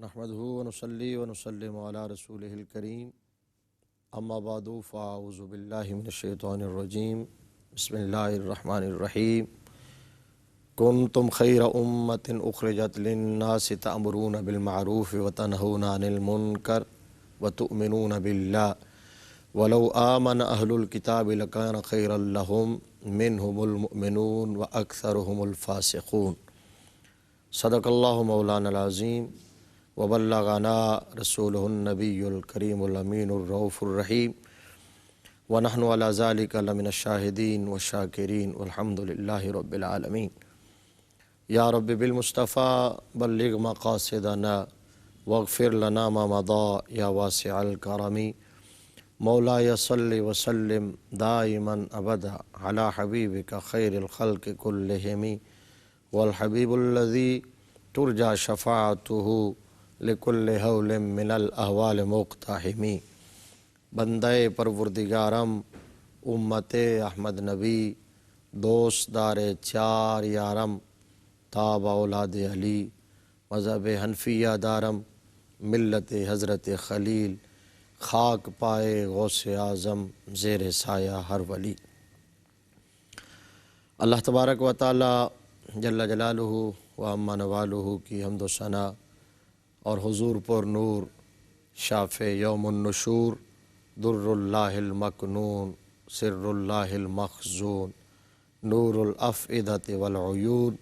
نحمدہ ونصلی ونسلم علی رسولہ الکریم اما بعد فاعوذ باللہ من الشیطان الرجیم بسم اللہ الرحمن الرحیم کنتم خیر امۃ اخرجت للناس تأمرون بالمعروف وتنہون عن المنکر وتؤمنون باللہ ولو آمن اہل الکتاب لکان خیرا لہم منہم المؤمنون واکثرہم الفاسقون۔ صدق اللہ مولانا العظیم وبلغنا رسولہ النبی الکریم الامین الرؤوف الرحیم ونحن علی ذلک لمن الشاہدین والشاکرین والحمد للہ رب العالمین۔ یا رب بالمصطفیٰ بلغ مقاصدنا واغفر لنا ما مضى یا واسع الکرم۔ مولاي صل وسلم دائما ابدا علی حبیبک خیر الخلق کلہم والحبیب الذی ترجى شفاعته لکل حول من الاحوال مقتحم۔ بندہ پروردگارم امت احمد نبی دوست دار چار یارم تاب اولاد علی مذہب حنفیہ دارم ملت حضرت خلیل خاک پائے غوث اعظم زیر سایہ ہر ولی۔ اللہ تبارک و تعالی جل جلالہ و عم نوالہ کی حمد و ثنا اور حضور پر نور شافع یوم النشور در اللہ المکنون سر اللہ المخزون نور الافئدۃ والعیون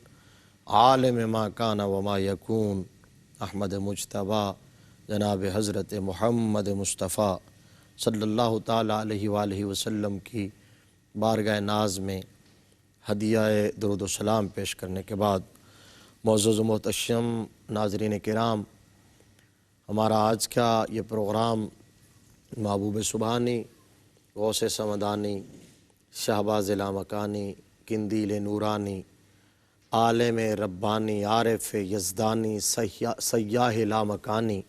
عالم ما کان وما یکون احمد مجتبیٰ جناب حضرت محمد مصطفیٰ صلی اللہ تعالیٰ علیہ وآلہ وسلم کی بارگاہ ناز میں ہدیہ درود و سلام پیش کرنے کے بعد معزز و محتشم ناظرین کرام، ہمارا آج کا یہ پروگرام محبوب سبحانی غوث سمدانی شہباز لامکانی قندیل نورانی عالم ربانی عارف یزدانی سیاح لامکانی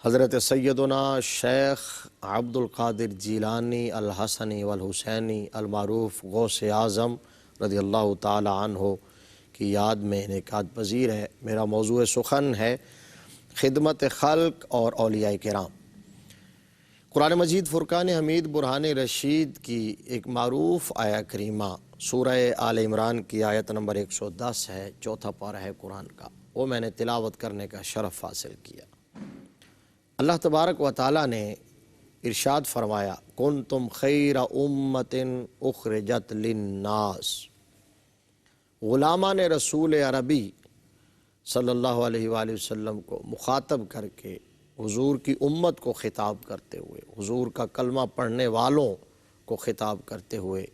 حضرت سیدنا شیخ عبد القادر جیلانی الحسنی والحسینی المعروف غوث اعظم رضی اللہ تعالی عنہ کی یاد میں انعقاد پذیر ہے۔ میرا موضوع سخن ہے خدمت خلق اور اولیاء کرام۔ قرآن مجید فرقان حمید برہان رشید کی ایک معروف آیہ کریمہ سورہ آل عمران کی آیت نمبر 110 ہے، چوتھا پارہ ہے قرآن کا، وہ میں نے تلاوت کرنے کا شرف حاصل کیا۔ اللہ تبارک و تعالیٰ نے ارشاد فرمایا کنتم خیر امت اخرجت للناس۔ غلامان رسول عربی صلی اللہ علیہ وآلہ وسلم کو مخاطب کر کے حضور کی امت کو خطاب کرتے ہوئے، حضور کا کلمہ پڑھنے والوں کو خطاب کرتے ہوئے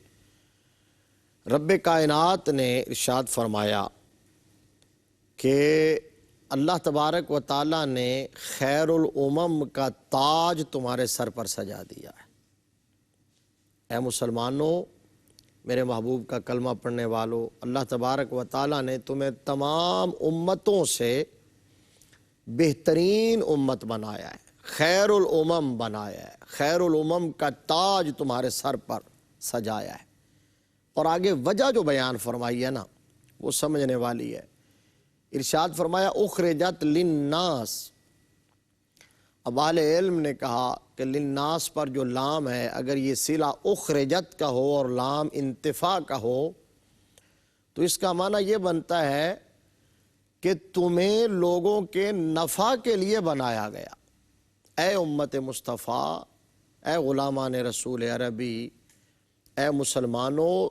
رب کائنات نے ارشاد فرمایا کہ اللہ تبارک و تعالیٰ نے خیر الامم کا تاج تمہارے سر پر سجا دیا ہے۔ اے مسلمانوں، میرے محبوب کا کلمہ پڑھنے والوں، اللہ تبارک و تعالیٰ نے تمہیں تمام امتوں سے بہترین امت بنایا ہے، خیر الامم بنایا ہے، خیر الامم کا تاج تمہارے سر پر سجایا ہے۔ اور آگے وجہ جو بیان فرمائی ہے نا، وہ سمجھنے والی ہے۔ ارشاد فرمایا اخرجت للناس۔ اب اہل علم نے کہا کہ للناس پر جو لام ہے، اگر یہ صلہ اخرجت کا ہو اور لام انتفاع کا ہو تو اس کا معنی یہ بنتا ہے کہ تمہیں لوگوں کے نفع کے لیے بنایا گیا۔ اے امت مصطفیٰ، اے غلامان رسول عربی، اے مسلمانوں،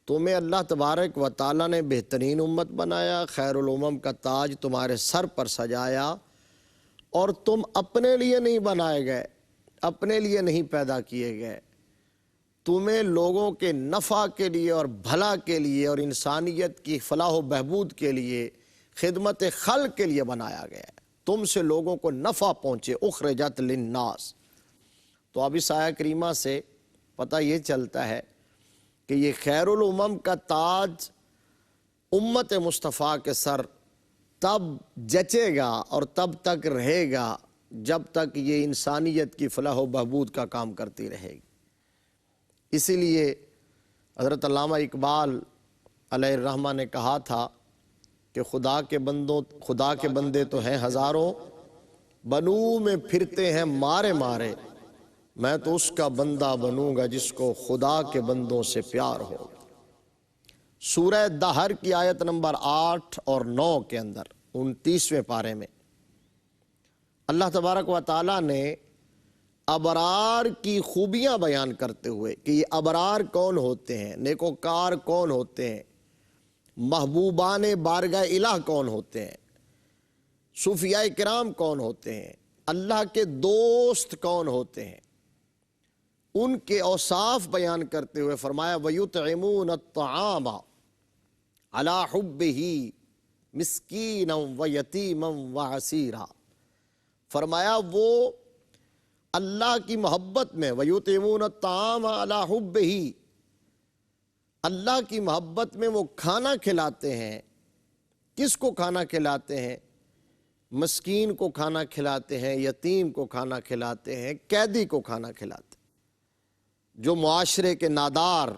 تمہیں اللہ تبارک و تعالیٰ نے بہترین امت بنایا، خیر الامم کا تاج تمہارے سر پر سجایا، اور تم اپنے لیے نہیں بنائے گئے، اپنے لیے نہیں پیدا کیے گئے، تمہیں لوگوں کے نفع کے لیے اور بھلا کے لیے اور انسانیت کی فلاح و بہبود کے لیے، خدمت خلق کے لیے بنایا گیا ہے، تم سے لوگوں کو نفع پہنچے۔ اخرجت للناس۔ تو اب اس آیہ کریمہ سے پتہ یہ چلتا ہے کہ یہ خیر الامم کا تاج امت مصطفیٰ کے سر تب جچے گا اور تب تک رہے گا جب تک یہ انسانیت کی فلاح و بہبود کا کام کرتی رہے گی۔ اسی لیے حضرت علامہ اقبال علیہ الرحمہ نے کہا تھا کہ خدا کے بندے تو ہیں ہزاروں، بنو میں پھرتے ہیں مارے مارے، میں تو اس کا بندہ بنوں گا جس کو خدا کے بندوں سے پیار ہو۔ سورہ دہر کی آیت نمبر 8 اور 9 کے اندر 29ویں پارے میں اللہ تبارک و تعالیٰ نے ابرار کی خوبیاں بیان کرتے ہوئے کہ یہ ابرار کون ہوتے ہیں، نیکوکار کون ہوتے ہیں، محبوبان بارگاہ الہ کون ہوتے ہیں، صوفیاء کرام کون ہوتے ہیں، اللہ کے دوست کون ہوتے ہیں، ان کے اوصاف بیان کرتے ہوئے فرمایا وَيُطْعِمُونَ الطَّعَامَ عَلَى حُبِّهِ مِسْكِينًا وَيَتِيمًا وَعَسِيرًا، فرمایا وہ اللہ کی محبت میں وَيُطْعِمُونَ الطَّعَامَ عَلَى حُبِّهِ، اللہ کی محبت میں وہ کھانا کھلاتے ہیں۔ کس کو کھانا کھلاتے ہیں؟ مسکین کو کھانا کھلاتے ہیں، یتیم کو کھانا کھلاتے ہیں، قیدی کو کھانا کھلاتے ہیں، جو معاشرے کے نادار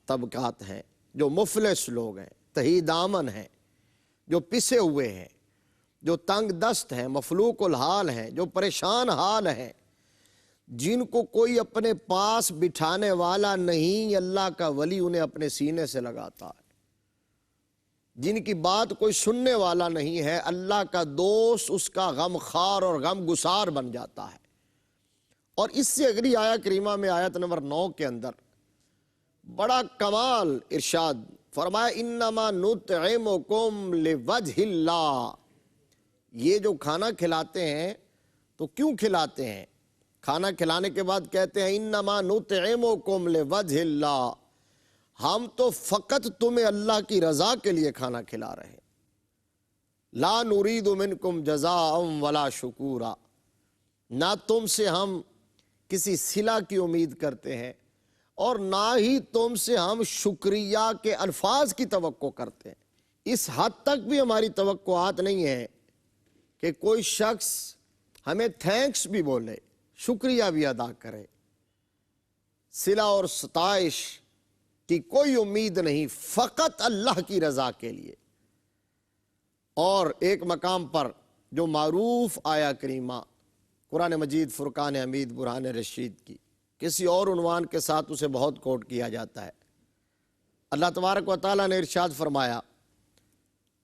طبقات ہیں، جو مفلس لوگ ہیں، تہی دامن ہیں، جو پسے ہوئے ہیں، جو تنگ دست ہیں، مفلوق الحال ہیں، جو پریشان حال ہیں، جن کو کوئی اپنے پاس بٹھانے والا نہیں، اللہ کا ولی انہیں اپنے سینے سے لگاتا ہے، جن کی بات کوئی سننے والا نہیں ہے، اللہ کا دوست اس کا غم خار اور غم گسار بن جاتا ہے۔ اور اس سے اگلی آیت کریمہ میں آیت نمبر 9 کے اندر بڑا کمال ارشاد فرمایا انما نطعمکم لوجہ اللہ، یہ جو کھانا کھلاتے ہیں تو کیوں کھلاتے ہیں؟ کھانا کھلانے کے بعد کہتے ہیں انما نطعمکم لوجہ اللہ، ہم تو فقط تمہیں اللہ کی رضا کے لیے کھانا کھلا رہے ہیں، لا نرید منکم جزاء ولا شکورا، نہ تم سے ہم کسی صلہ کی امید کرتے ہیں اور نہ ہی تم سے ہم شکریہ کے الفاظ کی توقع کرتے ہیں۔ اس حد تک بھی ہماری توقعات نہیں ہے کہ کوئی شخص ہمیں تھینکس بھی بولے، شکریہ بھی ادا کرے، صلہ اور ستائش کی کوئی امید نہیں، فقط اللہ کی رضا کے لیے۔ اور ایک مقام پر جو معروف آیا کریمہ قرآن مجید فرقان حمید برہان رشید کی، کسی اور عنوان کے ساتھ اسے بہت کوٹ کیا جاتا ہے، اللہ تبارک و تعالیٰ نے ارشاد فرمایا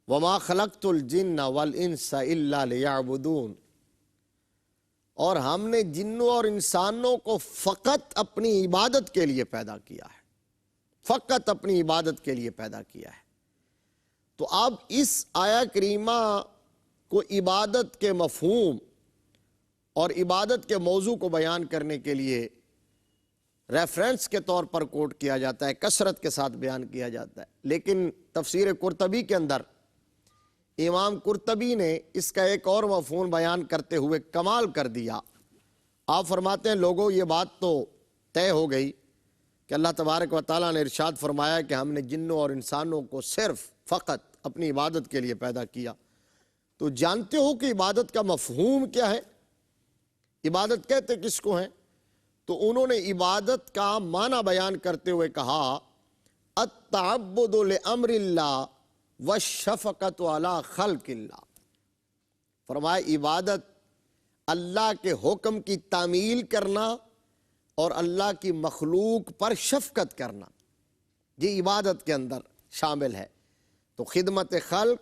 وَمَا خَلَقْتُ الْجِنَّ وَالْإِنسَ إِلَّا لِيَعْبُدُونَ، اور ہم نے جنوں اور انسانوں کو فقط اپنی عبادت کے لیے پیدا کیا ہے، فقط اپنی عبادت کے لیے پیدا کیا ہے۔ تو اب اس آیا کریمہ کو عبادت کے مفہوم اور عبادت کے موضوع کو بیان کرنے کے لیے ریفرنس کے طور پر کوٹ کیا جاتا ہے، کثرت کے ساتھ بیان کیا جاتا ہے، لیکن تفسیر قرطبی کے اندر امام قرطبی نے اس کا ایک اور مفہوم بیان کرتے ہوئے کمال کر دیا۔ آپ فرماتے ہیں لوگوں یہ بات تو طے ہو گئی کہ اللہ تبارک و تعالیٰ نے ارشاد فرمایا کہ ہم نے جنوں اور انسانوں کو صرف فقط اپنی عبادت کے لیے پیدا کیا، تو جانتے ہو کہ عبادت کا مفہوم کیا ہے؟ عبادت کہتے کس کو ہیں؟ تو انہوں نے عبادت کا معنی بیان کرتے ہوئے کہا التعبد لامر اللہ والشفقۃ علی خلق اللہ، فرمایا عبادت اللہ کے حکم کی تعمیل کرنا اور اللہ کی مخلوق پر شفقت کرنا، یہ عبادت کے اندر شامل ہے۔ تو خدمت خلق،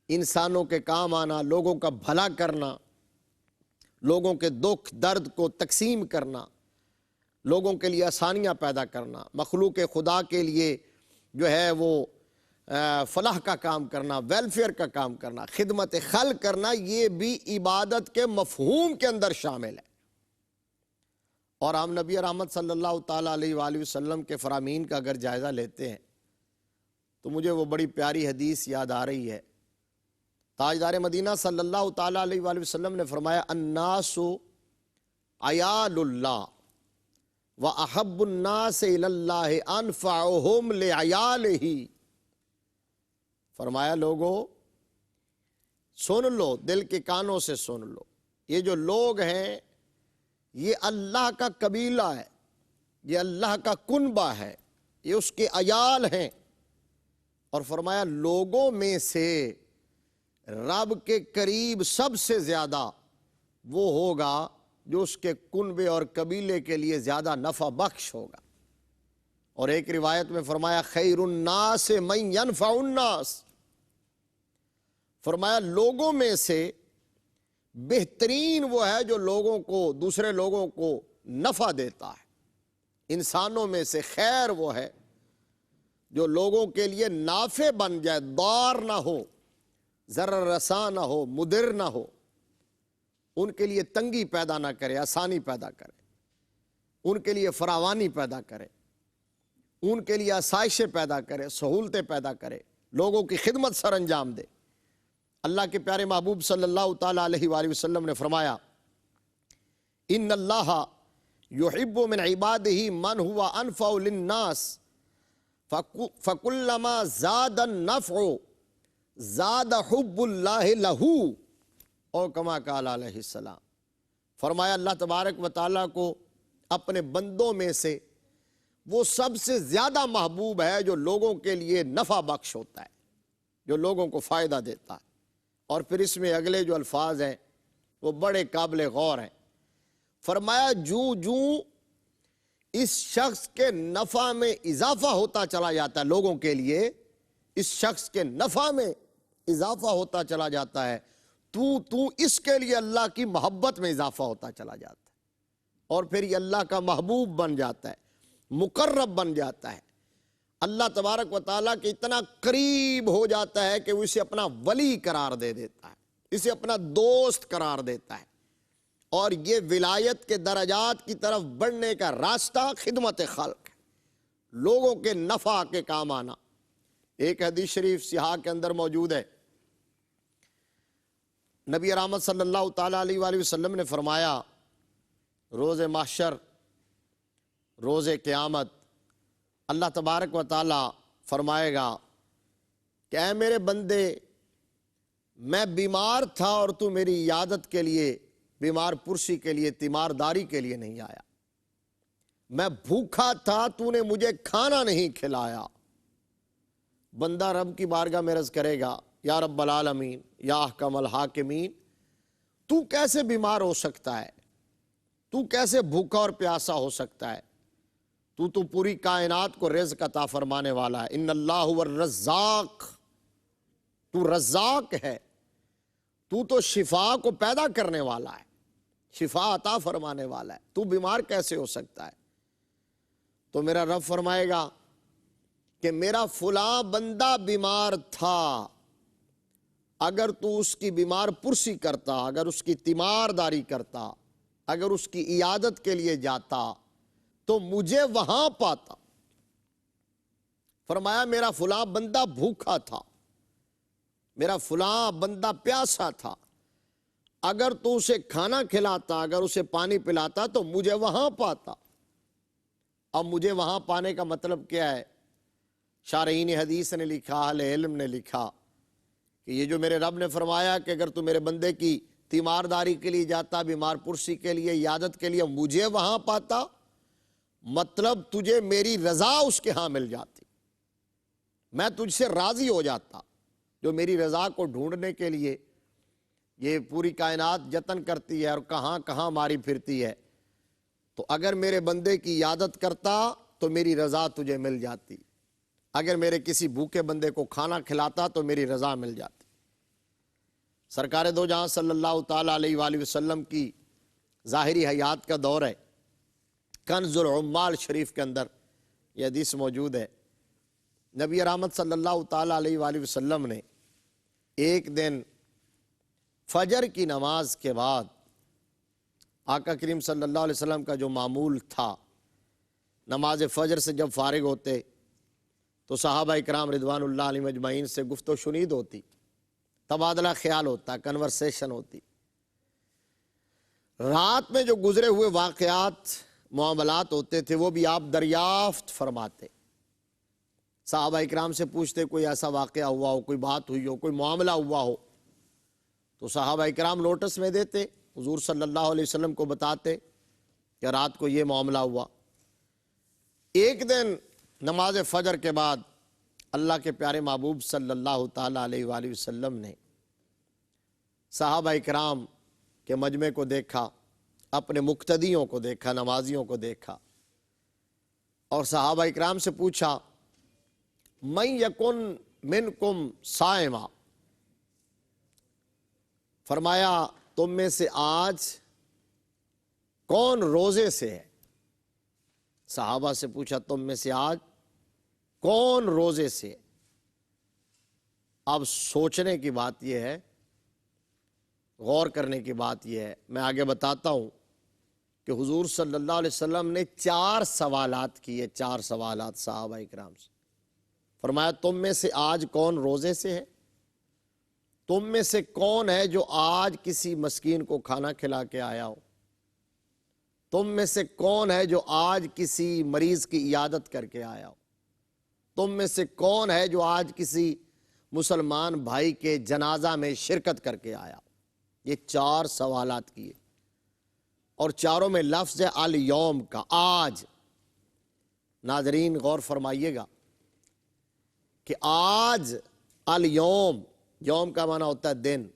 انسانوں کے کام آنا، لوگوں کا بھلا کرنا، لوگوں کے دکھ درد کو تقسیم کرنا، لوگوں کے لیے آسانیاں پیدا کرنا، مخلوق خدا کے لیے جو ہے وہ فلاح کا کام کرنا، ویلفیئر کا کام کرنا، خدمت خلق کرنا، یہ بھی عبادت کے مفہوم کے اندر شامل ہے۔ اور ہم نبی رحمت صلی اللہ تعالیٰ علیہ وآلہ وسلم کے فرامین کا اگر جائزہ لیتے ہیں تو مجھے وہ بڑی پیاری حدیث یاد آ رہی ہے۔ تاجدار مدینہ صلی اللہ تعالیٰ علیہ وآلہ وسلم نے فرمایا الناس عیال اللہ وَأَحَبُّ النَّاسِ إِلَى اللَّهِ أَنفَعُهُمْ لِعَيَالِهِ، فرمایا لوگو سن لو، دل کے کانوں سے سن لو، یہ جو لوگ ہیں یہ اللہ کا قبیلہ ہے، یہ اللہ کا کنبہ ہے، یہ اس کے عیال ہیں، اور فرمایا لوگوں میں سے رب کے قریب سب سے زیادہ وہ ہوگا جو اس کے کنبے اور قبیلے کے لیے زیادہ نفع بخش ہوگا۔ اور ایک روایت میں فرمایا خیر الناس من ینفع الناس، فرمایا لوگوں میں سے بہترین وہ ہے جو لوگوں کو، دوسرے لوگوں کو نفع دیتا ہے۔ انسانوں میں سے خیر وہ ہے جو لوگوں کے لیے نافع بن جائے، ضار نہ ہو، ضرر رساں نہ ہو، مضر نہ ہو، ان کے لیے تنگی پیدا نہ کرے، آسانی پیدا کرے، ان کے لیے فراوانی پیدا کرے، ان کے لیے آسائشیں پیدا کرے، سہولتیں پیدا کرے، لوگوں کی خدمت سر انجام دے۔ اللہ کے پیارے محبوب صلی اللہ تعالیٰ علیہ وآلہ وسلم نے فرمایا ان اللہ یحب من عبادہ من ہوا انفع للناس فکلما زاد النفع زاد حب اللہ لہ، اور کما قال علیہ السلام، فرمایا اللہ تبارک و تعالیٰ کو اپنے بندوں میں سے وہ سب سے زیادہ محبوب ہے جو لوگوں کے لیے نفع بخش ہوتا ہے، جو لوگوں کو فائدہ دیتا ہے۔ اور پھر اس میں اگلے جو الفاظ ہیں وہ بڑے قابل غور ہیں۔ فرمایا جو اس شخص کے نفع میں اضافہ ہوتا چلا جاتا ہے، لوگوں کے لیے اس شخص کے نفع میں اضافہ ہوتا چلا جاتا ہے، تو اس کے لیے اللہ کی محبت میں اضافہ ہوتا چلا جاتا ہے، اور پھر یہ اللہ کا محبوب بن جاتا ہے، مقرب بن جاتا ہے، اللہ تبارک و تعالیٰ کے اتنا قریب ہو جاتا ہے کہ وہ اسے اپنا ولی قرار دے دیتا ہے، اسے اپنا دوست قرار دیتا ہے۔ اور یہ ولایت کے درجات کی طرف بڑھنے کا راستہ خدمت خلق ہے، لوگوں کے نفع کے کام آنا۔ ایک حدیث شریف صحاح کے اندر موجود ہے، نبی رحمت صلی اللہ تعالیٰ علیہ وآلہ وسلم نے فرمایا روز محشر، روز قیامت، اللہ تبارک و تعالیٰ فرمائے گا کہ اے میرے بندے، میں بیمار تھا اور تو میری عیادت کے لیے، بیمار پرسی کے لیے، تیمارداری کے لیے نہیں آیا، میں بھوکا تھا تو نے مجھے کھانا نہیں کھلایا۔ بندہ رب کی بارگاہ میں عرض کرے گا یا رب العالمین یا احکم الحاکمین، تو کیسے بیمار ہو سکتا ہے، تو کیسے بھوکا اور پیاسا ہو سکتا ہے، تو پوری کائنات کو رزق عطا فرمانے والا ہے، ان اللہ هو الرزاق، تو رزاق ہے، تو شفا کو پیدا کرنے والا ہے، شفا عطا فرمانے والا ہے، تو بیمار کیسے ہو سکتا ہے؟ تو میرا رب فرمائے گا کہ میرا فلاں بندہ بیمار تھا، اگر تو اس کی بیمار پرسی کرتا، اگر اس کی تیمارداری کرتا، اگر اس کی عیادت کے لیے جاتا تو مجھے وہاں پاتا۔ فرمایا میرا فلاں بندہ بھوکا تھا، میرا فلاں بندہ پیاسا تھا، اگر تو اسے کھانا کھلاتا، اگر اسے پانی پلاتا تو مجھے وہاں پاتا۔ اب مجھے وہاں پانے کا مطلب کیا ہے؟ شارحین حدیث نے لکھا، اہل علم نے لکھا کہ یہ جو میرے رب نے فرمایا کہ اگر تو میرے بندے کی تیمارداری کے لیے جاتا، بیمار پرسی کے لیے، عیادت کے لیے، مجھے وہاں پاتا، مطلب تجھے میری رضا اس کے ہاں مل جاتی، میں تجھ سے راضی ہو جاتا۔ جو میری رضا کو ڈھونڈنے کے لیے یہ پوری کائنات جتن کرتی ہے اور کہاں کہاں ماری پھرتی ہے، تو اگر میرے بندے کی عیادت کرتا تو میری رضا تجھے مل جاتی، اگر میرے کسی بھوکے بندے کو کھانا کھلاتا تو میری رضا مل جاتی۔ سرکار دو جہاں صلی اللہ تعالیٰ علیہ وآلہ وسلم کی ظاہری حیات کا دور ہے، کنز العمال شریف کے اندر یہ حدیث موجود ہے، نبی رحمت صلی اللہ تعالیٰ علیہ وآلہ وسلم نے ایک دن فجر کی نماز کے بعد آقا کریم صلی اللہ علیہ وسلم کا جو معمول تھا، نماز فجر سے جب فارغ ہوتے تو صحابہ اکرام رضوان اللہ علیہم اجمعین سے گفت و شنید ہوتی، تبادلہ خیال ہوتا، کنورسیشن ہوتی، رات میں جو گزرے ہوئے واقعات، معاملات ہوتے تھے وہ بھی آپ دریافت فرماتے، صحابہ اکرام سے پوچھتے کوئی ایسا واقعہ ہوا ہو، کوئی بات ہوئی ہو، کوئی معاملہ ہوا ہو، تو صحابہ اکرام نوٹس میں دیتے، حضور صلی اللہ علیہ وسلم کو بتاتے کہ رات کو یہ معاملہ ہوا۔ ایک دن نماز فجر کے بعد اللہ کے پیارے محبوب صلی اللہ تعالیٰ علیہ وآلہ وسلم نے صحابہ اکرام کے مجمع کو دیکھا، اپنے مقتدیوں کو دیکھا، نمازیوں کو دیکھا، اور صحابہ اکرام سے پوچھا من یکن منکم صائما، فرمایا تم میں سے آج کون روزے سے ہے؟ صحابہ سے پوچھا تم میں سے آج کون روزے سے ہے؟ اب سوچنے کی بات یہ ہے، غور کرنے کی بات یہ ہے، میں آگے بتاتا ہوں کہ حضور صلی اللہ علیہ وسلم نے 4 سوالات کیے، 4 سوالات صحابہ اکرام سے۔ فرمایا تم میں سے آج کون روزے سے ہے؟ تم میں سے کون ہے جو آج کسی مسکین کو کھانا کھلا کے آیا ہو؟ تم میں سے کون ہے جو آج کسی مریض کی عیادت کر کے آیا ہو؟ تم میں سے کون ہے جو آج کسی مسلمان بھائی کے جنازہ میں شرکت کر کے آیا ہو؟ یہ 4 سوالات کیے، اور چاروں میں لفظ ہے الیوم کا، آج۔ ناظرین غور فرمائیے گا کہ آج، الیوم، یوم کا معنی ہوتا ہے دن۔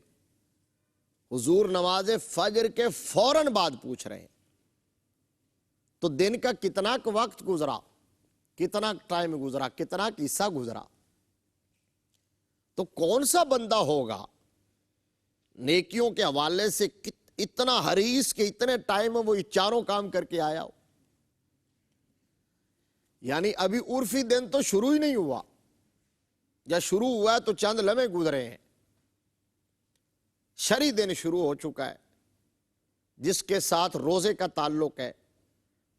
حضور نماز فجر کے فوراً بعد پوچھ رہے ہیں، تو دن کا کتنا وقت گزرا، کتنا ٹائم گزرا، کتنا حصہ گزرا؟ تو کون سا بندہ ہوگا نیکیوں کے حوالے سے اتنا حریص کہ اتنے ٹائم میں وہ یہ چاروں کام کر کے آیا ہو؟ یعنی ابھی عرفی دن تو شروع ہی نہیں ہوا، یا شروع ہوا ہے تو چند لمحے گزرے ہیں، شرعی دن شروع ہو چکا ہے۔ جس کے ساتھ روزے کا تعلق ہے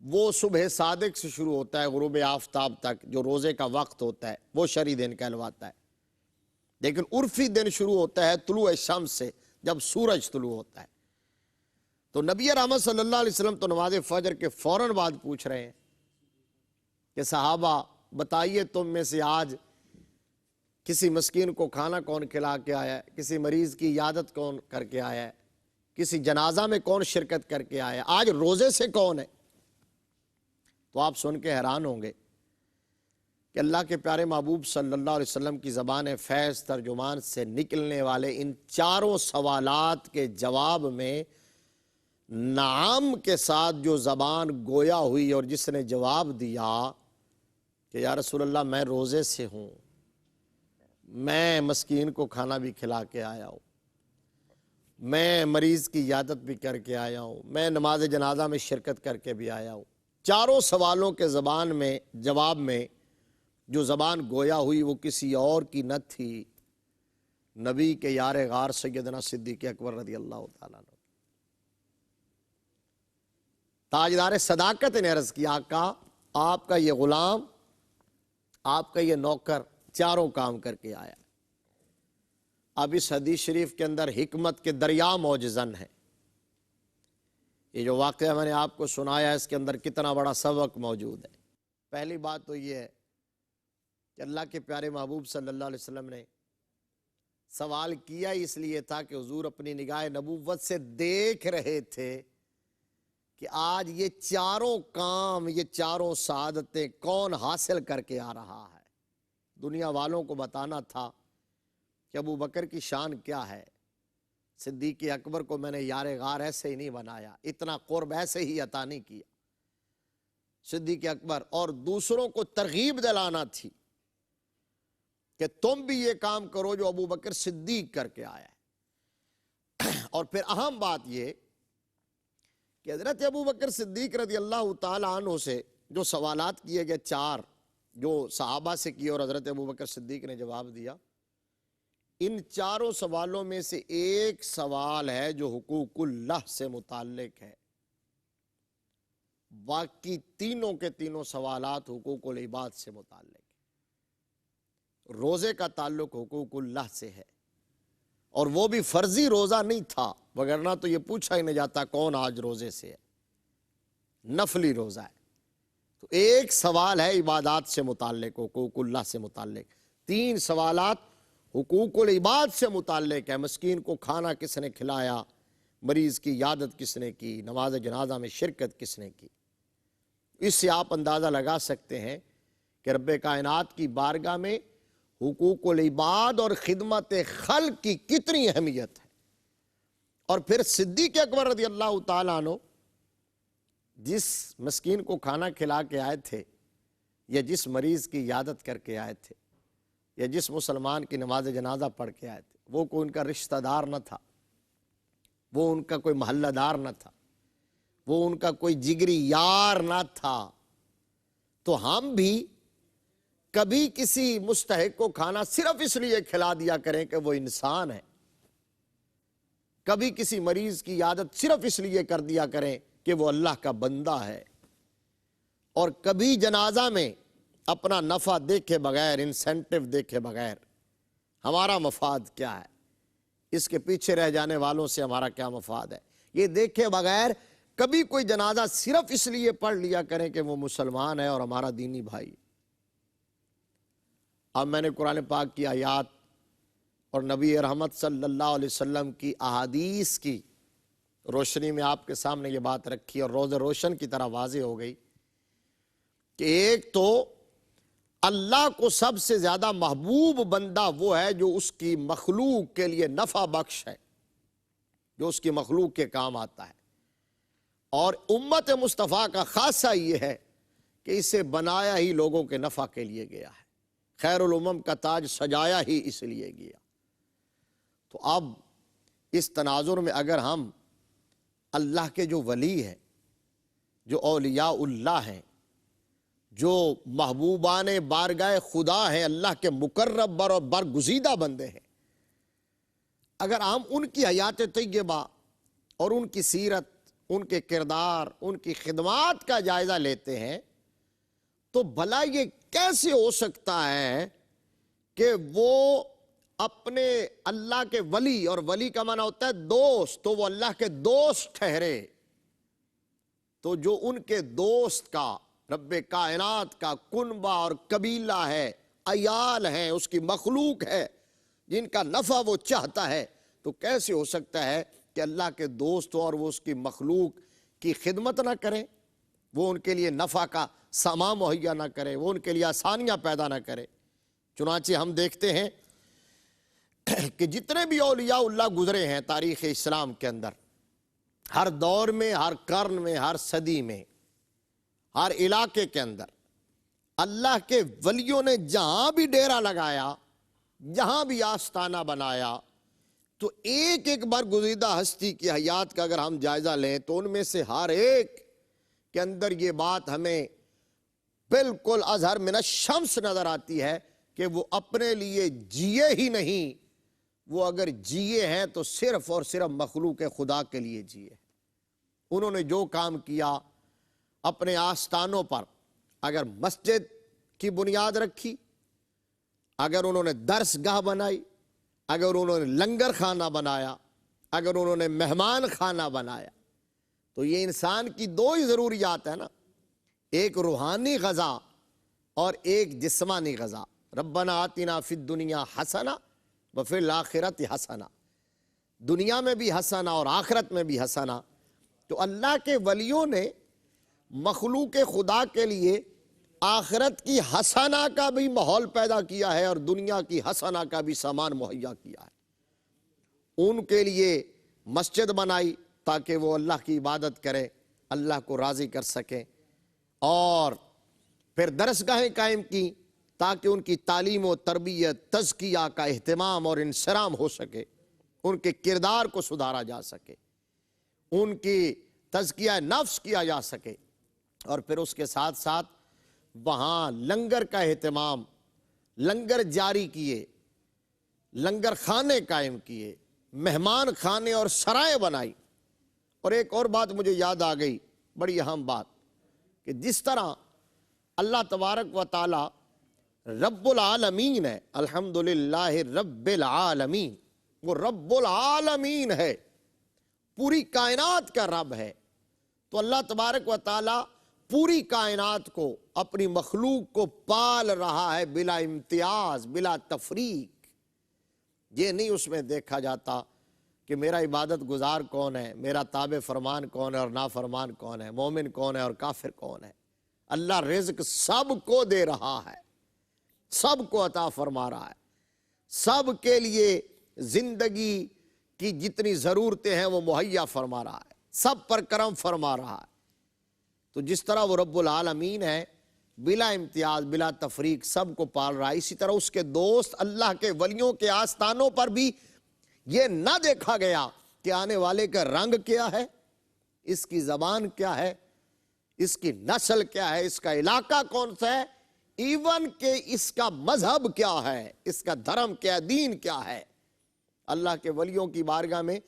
وہ صبح صادق سے شروع ہوتا ہے غروب آفتاب تک، جو روزے کا وقت ہوتا ہے وہ شرعی دن کہلواتا ہے۔ لیکن عرفی دن شروع ہوتا ہے طلوع شمس سے، جب سورج طلوع ہوتا ہے۔ تو نبی رحمت صلی اللہ علیہ وسلم تو نماز فجر کے فوراً بعد پوچھ رہے ہیں کہ صحابہ بتائیے تم میں سے آج کسی مسکین کو کھانا کون کھلا کے آیا ہے؟ کسی مریض کی عیادت کون کر کے آیا ہے؟ کسی جنازہ میں کون شرکت کر کے آیا ہے؟ آج روزے سے کون ہے؟ تو آپ سن کے حیران ہوں گے کہ اللہ کے پیارے محبوب صلی اللہ علیہ وسلم کی زبان فیض ترجمان سے نکلنے والے ان 4 سوالات کے جواب میں نعم کے ساتھ جو زبان گویا ہوئی، اور جس نے جواب دیا کہ یا رسول اللہ میں روزے سے ہوں، میں مسکین کو کھانا بھی کھلا کے آیا ہوں، میں مریض کی عیادت بھی کر کے آیا ہوں، میں نماز جنازہ میں شرکت کر کے بھی آیا ہوں، 4 سوالوں کے جواب میں جو زبان گویا ہوئی وہ کسی اور کی نہ تھی، نبی کے یار غار سیدنا صدیق اکبر رضی اللہ تعالیٰ عنہ۔ تاجدار صداقت نے عرض کیا آقا آپ کا یہ غلام، آپ کا یہ نوکر 4 کام کر کے آیا۔ اب اس حدیث شریف کے اندر حکمت کے دریا موجزن ہیں۔ یہ جو واقعہ میں نے آپ کو سنایا ہے اس کے اندر کتنا بڑا سبق موجود ہے۔ پہلی بات تو یہ ہے کہ اللہ کے پیارے محبوب صلی اللہ علیہ وسلم نے سوال کیا اس لیے تھا کہ حضور اپنی نگاہ نبوت سے دیکھ رہے تھے کہ آج یہ 4 کام، یہ 4 سعادتیں کون حاصل کر کے آ رہا ہے۔ دنیا والوں کو بتانا تھا کہ ابو بکر کی شان کیا ہے، صدیق اکبر کو میں نے یار غار ایسے ہی نہیں بنایا، اتنا قرب ایسے ہی عطا نہیں کیا صدیق اکبر، اور دوسروں کو ترغیب دلانا تھی کہ تم بھی یہ کام کرو جو ابو بکر صدیق کر کے آیا ہے۔ اور پھر اہم بات یہ کہ حضرت ابو بکر صدیق رضی اللہ تعالیٰ عنہ سے جو سوالات کیے گئے 4، جو صحابہ سے کیے اور حضرت ابو بکر صدیق نے جواب دیا، ان 4 سوالوں میں سے ایک سوال ہے جو حقوق اللہ سے متعلق ہے، باقی تینوں کے تینوں سوالات حقوق العباد سے متعلق ہے۔ روزے کا تعلق حقوق اللہ سے ہے، اور وہ بھی فرضی روزہ نہیں تھا، وگرنہ تو یہ پوچھا ہی نہیں جاتا کون آج روزے سے ہے، نفلی روزہ ہے۔ تو ایک سوال ہے عبادات سے متعلق، حقوق اللہ سے متعلق، 3 سوالات حقوق العباد سے متعلق ہے۔ مسکین کو کھانا کس نے کھلایا، مریض کی عیادت کس نے کی، نماز جنازہ میں شرکت کس نے کی۔ اس سے آپ اندازہ لگا سکتے ہیں کہ رب کائنات کی بارگاہ میں حقوق العباد اور خدمت خلق کی کتنی اہمیت ہے۔ اور پھر صدیق اکبر رضی اللہ تعالیٰ عنہ جس مسکین کو کھانا کھلا کے آئے تھے، یا جس مریض کی عیادت کر کے آئے تھے، یا جس مسلمان کی نماز جنازہ پڑھ کے آئے تھے، وہ کوئی ان کا رشتہ دار نہ تھا، وہ ان کا کوئی محلہ دار نہ تھا، وہ ان کا کوئی جگری یار نہ تھا، تو ہم بھی کبھی کسی مستحق کو کھانا صرف اس لیے کھلا دیا کریں کہ وہ انسان ہے، کبھی کسی مریض کی عیادت صرف اس لیے کر دیا کریں کہ وہ اللہ کا بندہ ہے، اور کبھی جنازہ میں اپنا نفع دیکھے بغیر، انسینٹیو دیکھے بغیر ہمارا مفاد کیا ہے، اس کے پیچھے رہ جانے والوں سے ہمارا کیا مفاد ہے، یہ دیکھے بغیر کبھی کوئی جنازہ صرف اس لیے پڑھ لیا کریں کہ وہ مسلمان ہے اور ہمارا دینی بھائی۔ اب میں نے قرآن پاک کی آیات اور نبی رحمت صلی اللہ علیہ وسلم کی احادیث کی روشنی میں آپ کے سامنے یہ بات رکھی، اور روز روشن کی طرح واضح ہو گئی کہ ایک تو اللہ کو سب سے زیادہ محبوب بندہ وہ ہے جو اس کی مخلوق کے لیے نفع بخش ہے، جو اس کی مخلوق کے کام آتا ہے، اور امت مصطفیٰ کا خاصہ یہ ہے کہ اسے بنایا ہی لوگوں کے نفع کے لیے گیا ہے، خیر الامم کا تاج سجایا ہی اس لیے گیا۔ تو اب اس تناظر میں اگر ہم اللہ کے جو ولی ہیں، جو اولیاء اللہ ہیں، جو محبوبان بارگاہ خدا ہیں، اللہ کے مقرب اور برگزیدہ بندے ہیں، اگر ہم ان کی حیات طیبہ اور ان کی سیرت، ان کے کردار، ان کی خدمات کا جائزہ لیتے ہیں، تو بھلا یہ کیسے ہو سکتا ہے کہ وہ اپنے اللہ کے ولی، اور ولی کا معنی ہوتا ہے دوست، تو وہ اللہ کے دوست ٹھہرے، تو جو ان کے دوست کا، رب کائنات کا کنبہ اور قبیلہ ہے، عیال ہیں، اس کی مخلوق ہے، جن کا نفع وہ چاہتا ہے، تو کیسے ہو سکتا ہے کہ اللہ کے دوست اور وہ اس کی مخلوق کی خدمت نہ کریں، وہ ان کے لیے نفع کا سامان مہیا نہ کرے، وہ ان کے لیے آسانیاں پیدا نہ کرے۔ چنانچہ ہم دیکھتے ہیں کہ جتنے بھی اولیاء اللہ گزرے ہیں تاریخ اسلام کے اندر، ہر دور میں، ہر قرن میں، ہر صدی میں، ہر علاقے کے اندر، اللہ کے ولیوں نے جہاں بھی ڈیرا لگایا، جہاں بھی آستانہ بنایا، تو ایک ایک برگزیدہ ہستی کی حیات کا اگر ہم جائزہ لیں تو ان میں سے ہر ایک کے اندر یہ بات ہمیں بالکل اظہر من الشمس نظر آتی ہے کہ وہ اپنے لیے جیے ہی نہیں، وہ اگر جیے ہیں تو صرف اور صرف مخلوق خدا کے لیے جیے۔ انہوں نے جو کام کیا اپنے آستانوں پر، اگر مسجد کی بنیاد رکھی، اگر انہوں نے درس گاہ بنائی، اگر انہوں نے لنگر خانہ بنایا، اگر انہوں نے مہمان خانہ بنایا، تو یہ انسان کی دو ہی ضروریات ہے نا، ایک روحانی غذا اور ایک جسمانی غذا۔ ربنا آتنا فی الدنیا حسنہ وفی الآخرۃ حسنہ، دنیا میں بھی حسنہ اور آخرت میں بھی حسنہ۔ تو اللہ کے ولیوں نے مخلوق خدا کے لیے آخرت کی حسنہ کا بھی ماحول پیدا کیا ہے اور دنیا کی حسنہ کا بھی سامان مہیا کیا ہے۔ ان کے لیے مسجد بنائی تاکہ وہ اللہ کی عبادت کریں، اللہ کو راضی کر سکیں، اور پھر درسگاہیں قائم کی تاکہ ان کی تعلیم و تربیت، تزکیہ کا اہتمام اور انصرام ہو سکے، ان کے کردار کو سدھارا جا سکے، ان کی تزکیہ نفس کیا جا سکے، اور پھر اس کے ساتھ ساتھ وہاں لنگر کا اہتمام، لنگر جاری کیے، لنگر خانے قائم کیے، مہمان خانے اور سرائے بنائی۔ اور ایک اور بات مجھے یاد آ گئی، بڑی اہم بات، کہ جس طرح اللہ تبارک و تعالی رب العالمین ہے، الحمدللہ رب العالمین، وہ رب العالمین ہے، پوری کائنات کا رب ہے، تو اللہ تبارک و تعالی پوری کائنات کو، اپنی مخلوق کو پال رہا ہے بلا امتیاز، بلا تفریق۔ یہ نہیں اس میں دیکھا جاتا کہ میرا عبادت گزار کون ہے، میرا تابع فرمان کون ہے اور نافرمان کون ہے، مومن کون ہے اور کافر کون ہے۔ اللہ رزق سب کو دے رہا ہے، سب کو عطا فرما رہا ہے، سب کے لیے زندگی کی جتنی ضرورتیں ہیں وہ مہیا فرما رہا ہے، سب پر کرم فرما رہا ہے۔ تو جس طرح وہ رب العالمین ہے، بلا امتیاز بلا تفریق سب کو پال رہا ہے، اسی طرح اس کے دوست اللہ کے ولیوں کے آستانوں پر بھی یہ نہ دیکھا گیا کہ آنے والے کا رنگ کیا ہے، اس کی زبان کیا ہے، اس کی نسل کیا ہے، اس کا علاقہ کون سا ہے، ایون کہ اس کا مذہب کیا ہے، اس کا دھرم کیا، دین کیا ہے۔ اللہ کے ولیوں کی بارگاہ میں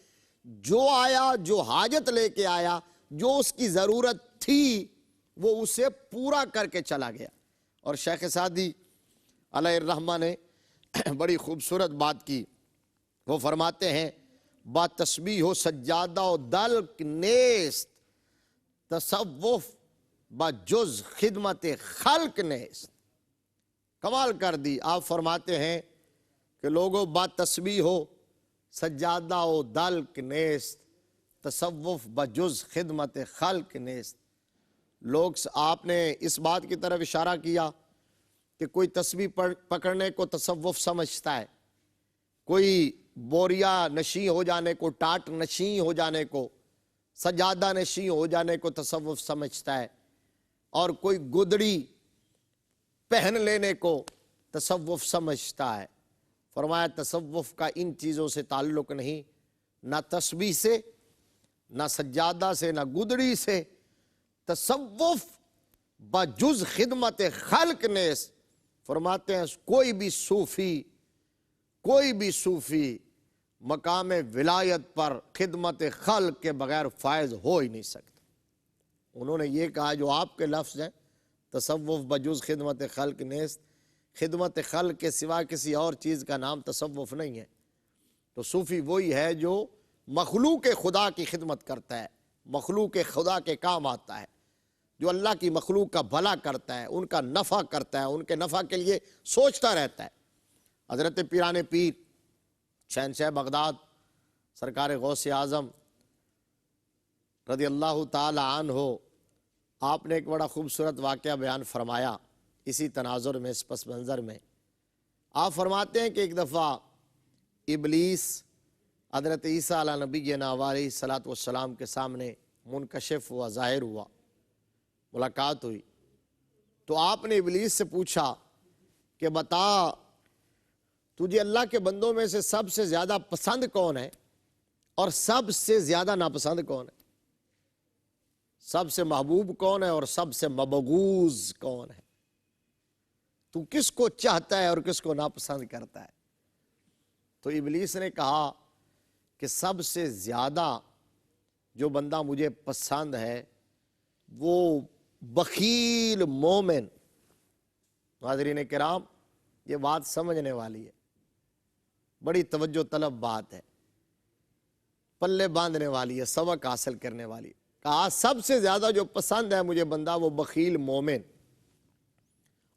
جو آیا، جو حاجت لے کے آیا، جو اس کی ضرورت تھی، وہ اسے پورا کر کے چلا گیا۔ اور شیخ سعدی علیہ الرحمہ نے بڑی خوبصورت بات کی، وہ فرماتے ہیں با تسبیح و سجادہ و دلک نیست، تصوف با جز خدمت خلق نیست۔ کمال کر دی، آپ فرماتے ہیں کہ لوگوں با تسبیح ہو سجادہ و دلک نیست، تصوف بجز خدمت خلق نیست۔ لوگ، آپ نے اس بات کی طرف اشارہ کیا کہ کوئی تسبیح پکڑنے کو تصوف سمجھتا ہے، کوئی بوریا نشیں ہو جانے کو، ٹاٹ نشیں ہو جانے کو، سجادہ نشیں ہو جانے کو تصوف سمجھتا ہے، اور کوئی گدڑی پہن لینے کو تصوف سمجھتا ہے۔ فرمایا تصوف کا ان چیزوں سے تعلق نہیں، نہ تسبیح سے، نہ سجادہ سے، نہ گدڑی سے۔ تصوف بجز خدمت خلق نیست، فرماتے ہیں کوئی بھی صوفی مقام ولایت پر خدمت خلق کے بغیر فائز ہو ہی نہیں سکتا۔ انہوں نے یہ کہا جو آپ کے لفظ ہیں، تصوف بجز خدمت خلق نیست، خدمت خلق کے سوا کسی اور چیز کا نام تصوف نہیں ہے۔ تو صوفی وہی ہے جو مخلوق خدا کی خدمت کرتا ہے، مخلوق خدا کے کام آتا ہے، جو اللہ کی مخلوق کا بھلا کرتا ہے، ان کا نفع کرتا ہے، ان کے نفع کے لیے سوچتا رہتا ہے۔ حضرت پیران پیر شہنشاہ بغداد سرکار غوث اعظم رضی اللہ تعالی عنہ، آپ نے ایک بڑا خوبصورت واقعہ بیان فرمایا اسی تناظر میں، اس پس منظر میں۔ آپ فرماتے ہیں کہ ایک دفعہ ابلیس حضرت عیسیٰ علیہ نبینا علیہ الصلوۃ والسلام کے سامنے منکشف ہوا، ظاہر ہوا، ملاقات ہوئی۔ تو آپ نے ابلیس سے پوچھا کہ بتا تجھے اللہ کے بندوں میں سے سب سے زیادہ پسند کون ہے اور سب سے زیادہ ناپسند کون ہے، سب سے محبوب کون ہے اور سب سے مبغوض کون ہے، تو کس کو چاہتا ہے اور کس کو ناپسند کرتا ہے؟ تو ابلیس نے کہا کہ سب سے زیادہ جو بندہ مجھے پسند ہے وہ بخیل مومن۔ حاضرین کرام، یہ بات سمجھنے والی ہے، بڑی توجہ طلب بات ہے، پلے باندھنے والی ہے، سبق حاصل کرنے والی ہے۔ کہا سب سے زیادہ جو پسند ہے مجھے بندہ وہ بخیل مومن،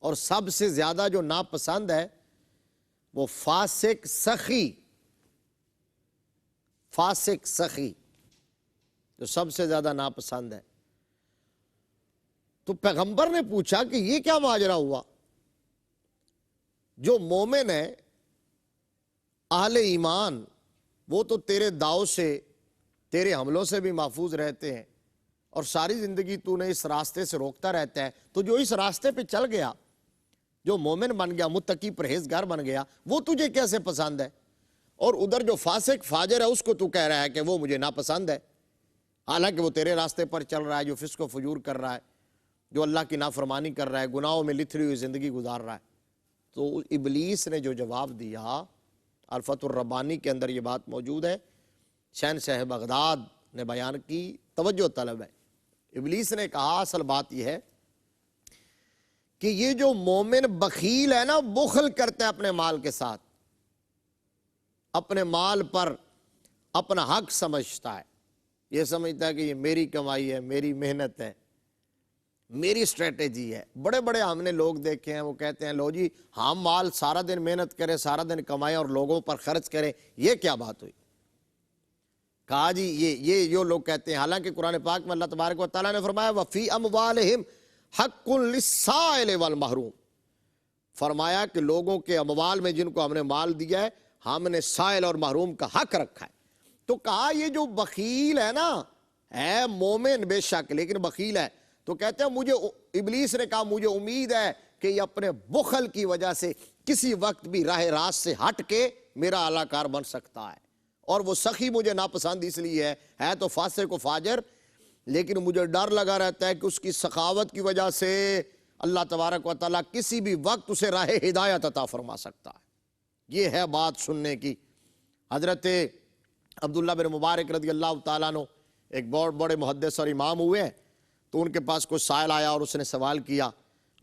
اور سب سے زیادہ جو ناپسند ہے وہ فاسق سخی، فاسق سخی جو سب سے زیادہ ناپسند ہے۔ تو پیغمبر نے پوچھا کہ یہ کیا ماجرا ہوا؟ جو مومن ہے، اہل ایمان، وہ تو تیرے داؤ سے، تیرے حملوں سے بھی محفوظ رہتے ہیں، اور ساری زندگی تو نے اس راستے سے روکتا رہتا ہے، تو جو اس راستے پہ چل گیا، جو مومن بن گیا، متقی پرہیزگار بن گیا، وہ تجھے کیسے پسند ہے؟ اور ادھر جو فاسق فاجر ہے اس کو تو کہہ رہا ہے کہ وہ مجھے ناپسند ہے، حالانکہ وہ تیرے راستے پر چل رہا ہے، جو فسق و فجور کر رہا ہے، جو اللہ کی نافرمانی کر رہا ہے، گناہوں میں لتھڑی ہوئی زندگی گزار رہا ہے۔ تو ابلیس نے جو جواب دیا، الفتح الربانی کے اندر یہ بات موجود ہے، شہنشاہ بغداد نے بیان کی، توجہ طلب ہے۔ ابلیس نے کہا اصل بات یہ ہے کہ یہ جو مومن بخیل ہے نا، بخل کرتا ہے اپنے مال کے ساتھ، اپنے مال پر اپنا حق سمجھتا ہے، یہ سمجھتا ہے کہ یہ میری کمائی ہے، میری محنت ہے، میری اسٹریٹجی ہے۔ بڑے بڑے ہم نے لوگ دیکھے ہیں، وہ کہتے ہیں لو جی ہم مال سارا دن محنت کریں، سارا دن کمائیں اور لوگوں پر خرچ کریں، یہ کیا بات ہوئی؟ کہا جی یہ جو لوگ کہتے ہیں، حالانکہ قرآن پاک میں اللہ تبارک و تعالیٰ نے فرمایا وَفِي أَمْوَالِهِمْ حَقٌّ لِلسَّائِلِ وَالْمَحْرُومِ، فرمایا کہ لوگوں کے اموال میں جن کو ہم نے مال دیا ہے ہم نے سائل اور محروم کا حق رکھا ہے. تو کہا یہ جو بخیل ہے نا، ہے مومن بے شک لیکن بخیل ہے. تو کہتے ہیں مجھے ابلیس نے کہا مجھے امید ہے کہ یہ اپنے بخل کی وجہ سے کسی وقت بھی راہ راست سے ہٹ کے میرا اعلی کار بن سکتا ہے. اور وہ سخی مجھے ناپسند اس لیے ہے تو فاسق و فاجر، لیکن مجھے ڈر لگا رہتا ہے کہ اس کی سخاوت کی وجہ سے اللہ تبارک و تعالیٰ کسی بھی وقت اسے راہ ہدایت عطا فرما سکتا ہے. یہ ہے بات سننے کی. حضرت عبداللہ بن مبارک رضی اللہ تعالیٰ عنہ ایک بہت بڑے محدث اور امام ہوئے ہیں. تو ان کے پاس کوئی سائل آیا اور اس نے سوال کیا،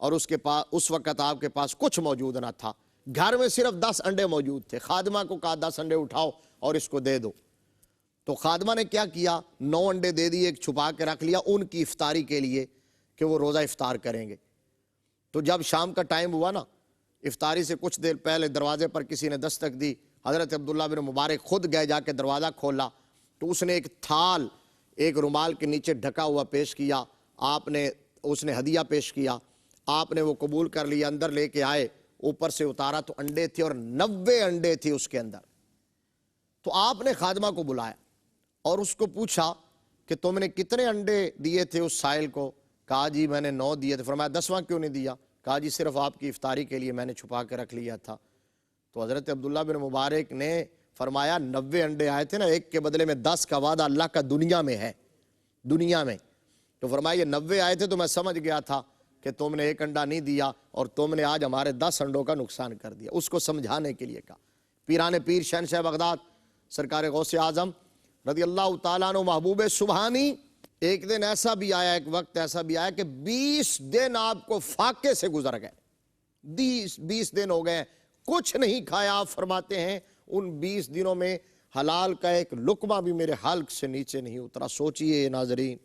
اور اس وقت آپ کے پاس کچھ موجود نہ تھا. گھر میں صرف 10 انڈے موجود تھے. خادمہ کو کہا 10 انڈے اٹھاؤ اور اس کو دے دو. تو خادمہ نے کیا کیا، 9 انڈے دے دیے، ایک چھپا کے رکھ لیا ان کی افطاری کے لیے کہ وہ روزہ افطار کریں گے. تو جب شام کا ٹائم ہوا نا، افطاری سے کچھ دیر پہلے دروازے پر کسی نے دستک دی. حضرت عبداللہ بن مبارک خود گئے، جا کے دروازہ کھولا تو اس نے ایک تھال ایک رومال کے نیچے ڈھکا ہوا پیش کیا. اس نے ہدیہ پیش کیا، آپ نے وہ قبول کر لیا. اندر لے کے آئے، اوپر سے اتارا تو انڈے تھے اور 90 انڈے تھے اس کے اندر. تو آپ نے خادمہ کو بلایا اور اس کو پوچھا کہ تم نے کتنے انڈے دیے تھے اس سائل کو؟ کہا جی میں نے 9 دیے تھے. فرمایا 10واں کیوں نہیں دیا؟ کہا جی صرف آپ کی افطاری کے لیے میں نے چھپا کے رکھ لیا تھا. تو حضرت عبداللہ بن مبارک نے فرمایا 90 انڈے آئے تھے نا، ایک کے بدلے میں 10 کا وعدہ اللہ کا دنیا میں ہے، دنیا میں. تو فرمایا یہ 90 آئے تھے تو میں سمجھ گیا تھا کہ تم نے ایک انڈا نہیں دیا اور تم نے آج ہمارے 10 انڈوں کا نقصان کر دیا. اس کو سمجھانے کے لیے کہا. پیران پیر شہنشاہ بغداد سرکار غوث اعظم رضی اللہ تعالیٰ عنہ محبوب سبحانی، ایک دن ایسا بھی آیا، ایک وقت ایسا بھی آیا کہ 20 دن آپ کو فاقے سے گزر گئے. 20 دن ہو گئے کچھ نہیں کھایا. آپ فرماتے ہیں ان 20 دنوں میں حلال کا ایک لقمہ بھی میرے حلق سے نیچے نہیں اترا. سوچئے ناظرین،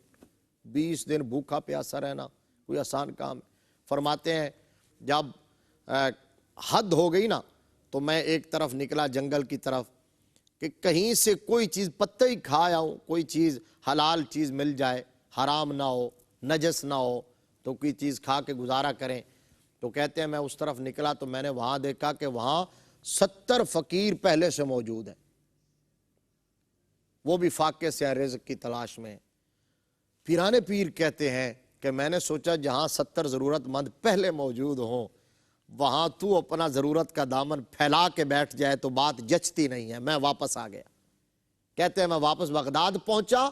20 دن بھوکا پیاسا رہنا کوئی آسان کام ہے. فرماتے ہیں جب حد ہو گئی نا تو میں ایک طرف نکلا جنگل کی طرف کہ کہیں سے کوئی چیز پتہ ہی کھا آؤں، کوئی چیز حلال چیز مل جائے، حرام نہ ہو، نجس نہ ہو، تو کوئی چیز کھا کے گزارا کریں. تو کہتے ہیں میں اس طرف نکلا تو میں نے وہاں دیکھا کہ وہاں 70 فقیر پہلے سے موجود ہیں، وہ بھی فاقے سے رزق کی تلاش میں. پیران پیر کہتے ہیں کہ میں نے سوچا جہاں 70 ضرورت مند پہلے موجود ہوں وہاں تو اپنا ضرورت کا دامن پھیلا کے بیٹھ جائے تو بات جچتی نہیں ہے. میں واپس آ گیا. کہتے ہیں میں واپس بغداد پہنچا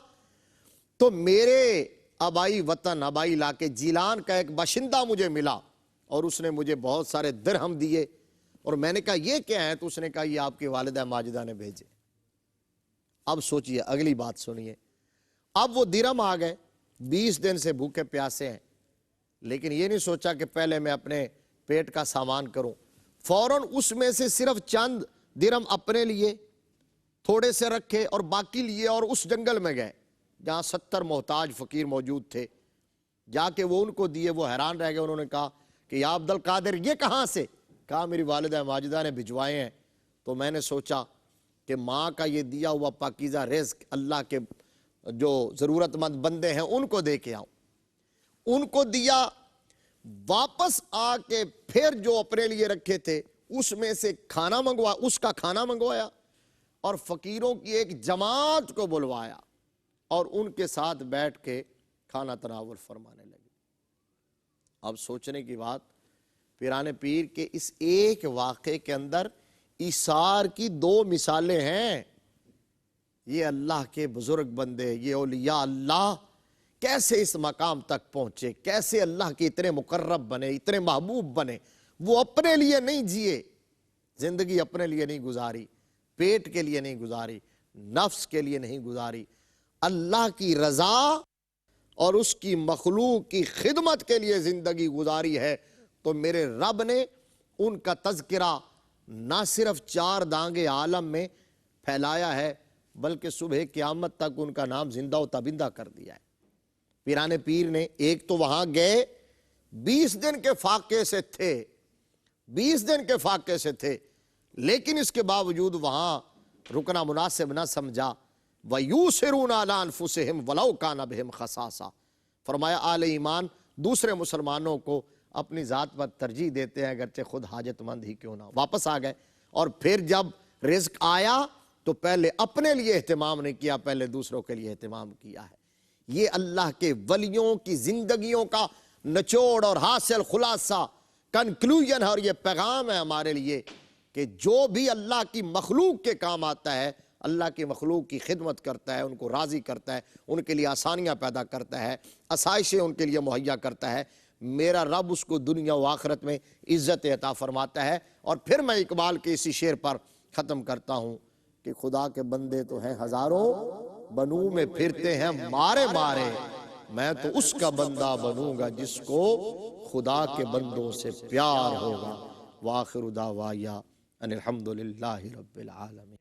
تو میرے آبائی وطن، آبائی علاقے جیلان کا ایک باشندہ مجھے ملا اور اس نے مجھے بہت سارے درہم دیے. اور میں نے کہا یہ کیا ہے؟ تو اس نے کہا یہ آپ کی والدہ ماجدہ نے بھیجے. اب سوچئے، اگلی بات سنیے. اب وہ درہم آ گئے، 20 دن سے بھوکے پیاسے ہیں، لیکن یہ نہیں سوچا کہ پہلے میں اپنے پیٹ کا سامان کروں. فوراً اس میں سے صرف چند درہم اپنے لیے تھوڑے سے رکھے اور باقی لیے اور اس جنگل میں گئے جہاں 70 محتاج فقیر موجود تھے. جا کے وہ ان کو دیے. وہ حیران رہ گئے. انہوں نے کہا کہ یا عبد القادر یہ کہاں سے؟ کہا میری والدہ ماجدہ نے بھجوائے ہیں. تو میں نے سوچا کہ ماں کا یہ دیا ہوا پاکیزہ رزق اللہ کے جو ضرورت مند بندے ہیں ان کو دے کے آؤں. ان کو دیا. واپس آ کے پھر جو اپنے لیے رکھے تھے اس میں سے اس کا کھانا منگوایا اور فقیروں کی ایک جماعت کو بلوایا اور ان کے ساتھ بیٹھ کے کھانا تناول فرمانے لگے. اب سوچنے کی بات، پیران پیر کے اس ایک واقعے کے اندر ایثار کی 2 مثالیں ہیں. یہ اللہ کے بزرگ بندے، یہ اولیاء اللہ کیسے اس مقام تک پہنچے، کیسے اللہ کے اتنے مقرب بنے، اتنے محبوب بنے. وہ اپنے لیے نہیں جیے، زندگی اپنے لیے نہیں گزاری، پیٹ کے لیے نہیں گزاری، نفس کے لیے نہیں گزاری، اللہ کی رضا اور اس کی مخلوق کی خدمت کے لیے زندگی گزاری ہے. تو میرے رب نے ان کا تذکرہ نہ صرف 4 دانگے عالم میں پھیلایا ہے بلکہ صبح قیامت تک ان کا نام زندہ و تابندہ کر دیا ہے. پیران پیر نے ایک تو وہاں گئے، 20 دن کے فاقے سے تھے، 20 دن کے فاقے سے تھے، لیکن اس کے باوجود وہاں رکنا مناسب نہ سمجھا. وَيُوسِرُونَ عَلَىٰ أَنفُسِهِمْ وَلَوْ كَانَ بِهِمْ خَصَاصَةٌ. فرمایا آل ایمان دوسرے مسلمانوں کو اپنی ذات پر ترجیح دیتے ہیں اگرچہ خود حاجت مند ہی کیوں نہ ہو۔ واپس آ گئے اور پھر جب رزق آیا تو پہلے اپنے لیے اہتمام نہیں کیا، پہلے دوسروں کے لیے اہتمام کیا ہے۔ یہ اللہ کے ولیوں کی زندگیوں کا نچوڑ اور حاصل خلاصہ کنکلوژن ہے، اور یہ پیغام ہے ہمارے لیے کہ جو بھی اللہ کی مخلوق کے کام آتا ہے، اللہ کی مخلوق کی خدمت کرتا ہے، ان کو راضی کرتا ہے، ان کے لیے آسانیاں پیدا کرتا ہے، آسائشیں ان کے لیے مہیا کرتا ہے، میرا رب اس کو دنیا و آخرت میں عزت عطا فرماتا ہے۔ اور پھر میں اقبال کے اسی شعر پر ختم کرتا ہوں کہ خدا کے بندے تو ہیں ہزاروں، بنوں میں پھرتے ہیں مارے مارے، میں تو اس کا بندہ بنوں گا جس کو خدا کے بندوں سے پیار ہوگا۔ وآخر دعوایا ان الحمدللہ رب العالمین۔